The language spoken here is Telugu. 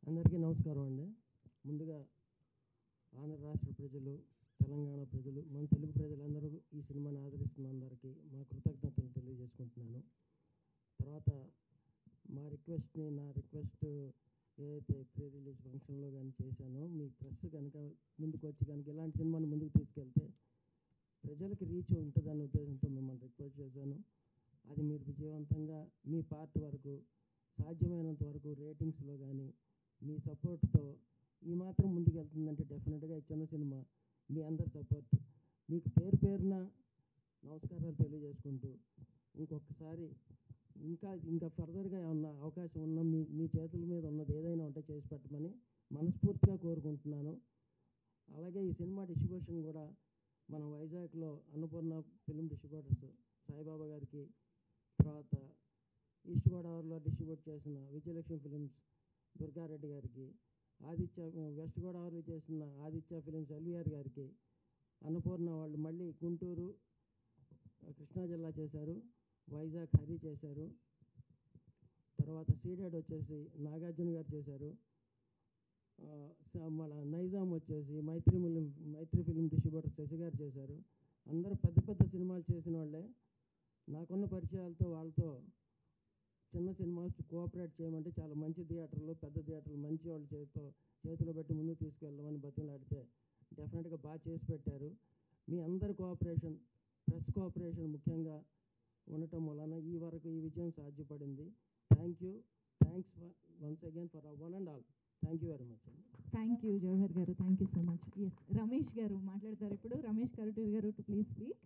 అందరికీ నమస్కారం అండి. ముందుగా ఆంధ్ర రాష్ట్ర ప్రజలు, తెలంగాణ ప్రజలు, మన తెలుగు ప్రజలందరూ ఈ సినిమాని ఆదరిస్తున్న అందరికీ మా కృతజ్ఞతలు తెలియజేసుకుంటున్నాను. తర్వాత నా రిక్వెస్ట్ ఏదైతే ప్రీ రిలీజ్ ఫంక్షన్లో కానీ చేశానో, మీ ప్రెస్ కనుక ముందుకు వచ్చి కనుక ఇలాంటి సినిమాని ముందుకు తీసుకెళ్తే ప్రజలకి రీచ్ ఉంటుందన్న ఉద్దేశంతో మిమ్మల్ని రిక్వెస్ట్ చేశాను. అది మీరు విజయవంతంగా మీ పార్ట్ వరకు సాధ్యమైనంత వరకు రేటింగ్స్లో కానీ మీ సపోర్ట్తో ఈ మాత్రం ముందుకు వెళ్తుందంటే డెఫినెట్గా ఈ చిన్న సినిమా మీ అందరి సపోర్ట్ మీకు పేరు పేరున నమస్కారాలు తెలియజేసుకుంటూ ఇంకొకసారి ఇంకా ఫర్దర్గా ఏమన్నా అవకాశం ఉన్న మీ చేతుల మీద ఉన్నది ఏదైనా ఉంటే చేసి పెట్టమని మనస్ఫూర్తిగా కోరుకుంటున్నాను. అలాగే ఈ సినిమా డిస్ట్రిబ్యూషన్ కూడా మన వైజాగ్లో అన్నపూర్ణ ఫిల్మ్ డిస్ట్రిబ్యూటర్స్ సాయిబాబా గారికి, తర్వాత ఈస్ట్ గోదావరిలో డిస్ట్రిబ్యూట్ చేసిన విజయలక్ష్మి ఫిలిమ్స్ దుర్గారెడ్డి గారికి, వెస్ట్ గోదావరిలో చేసిన ఆదిత్య ఫిలిమ్స్ ఎల్వీఆర్ గారికి, అన్నపూర్ణ వాళ్ళు మళ్ళీ గుంటూరు కృష్ణా జిల్లా చేశారు, వైజాగ్ హరి చేశారు, తర్వాత సీడెడ్ వచ్చేసి నాగార్జున గారు చేశారు, మన నైజాం వచ్చేసి మైత్రి ఫిలిం డిస్ట్రిబ్యూటర్ శశి గారు చేశారు. అందరూ పెద్ద పెద్ద సినిమాలు చేసిన వాళ్ళే. నాకున్న పరిచయాలతో వాళ్ళతో చిన్న సినిమాలు కోఆపరేట్ చేయమంటే చాలా మంచి థియేటర్లు, పెద్ద థియేటర్లు మంచి వాళ్ళు చేతిలో పెట్టి ముందుకు తీసుకెళ్ళమని బతిమలాడితే డెఫినెట్గా బాగా చేసి పెట్టారు. మీ అందరి కోఆపరేషన్, ప్రెస్ కోఆపరేషన్ ముఖ్యంగా ఉండటం వలన ఈ వరకు ఈ విజయం సాధ్యపడింది. Thanks once again for one and all. Thank you very much. Thank you Jawahar గారు, thank you so much. Yes, Ramesh గారు మాట్లాడతారు ఇప్పుడు. రమేష్ కరుటూరి గారు టు ప్లీజ్ స్పీక్.